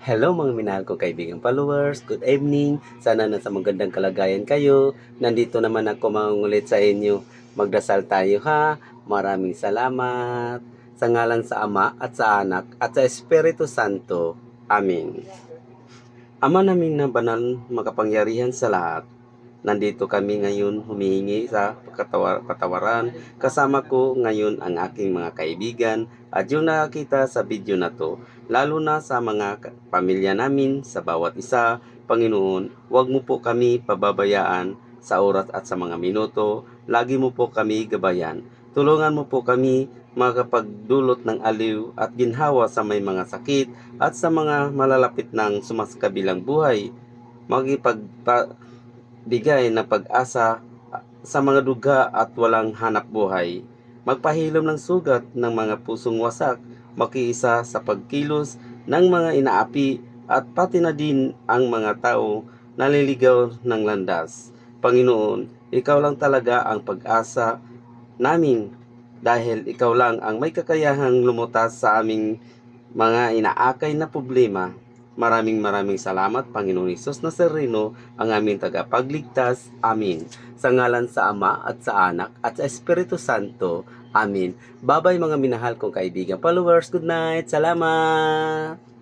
Hello mga minahal kong kaibigang followers, good evening. Sana nasa magandang kalagayan kayo. Nandito naman ako mangungulit sa inyo. Magdasal tayo ha. Maraming salamat. Sa ngalan sa Ama at sa Anak at sa Espiritu Santo. Amen. Ama namin na banal makapangyarihan sa lahat. Nandito kami ngayon humihingi sa katawaran. Kasama ko ngayon ang aking mga kaibigan at yung nakakita sa video na to, lalo na sa mga pamilya namin, sa bawat isa. Panginoon, huwag mo po kami pababayaan sa oras at sa mga minuto. Lagi mo po kami gabayan. Tulungan mo po kami makapagdulot ng aliw at ginhawa sa may mga sakit at sa mga malalapit ng sumaskabilang buhay. Bigay ng pag-asa sa mga duga at walang hanap buhay. Magpahilom ng sugat ng mga pusong wasak, makiisa sa pagkilos ng mga inaapi at pati na din ang mga tao naliligaw ng landas. Panginoon, ikaw lang talaga ang pag-asa namin dahil ikaw lang ang may kakayahang lumutas sa aming mga inaakay na problema. Maraming salamat, Panginoon Hesus Nazareno, ang aming tagapagligtas. Amin. Sa ngalan sa Ama at sa Anak at sa Espiritu Santo. Amin. Babay mga minahal kong kaibigan followers. Good night. Salamat.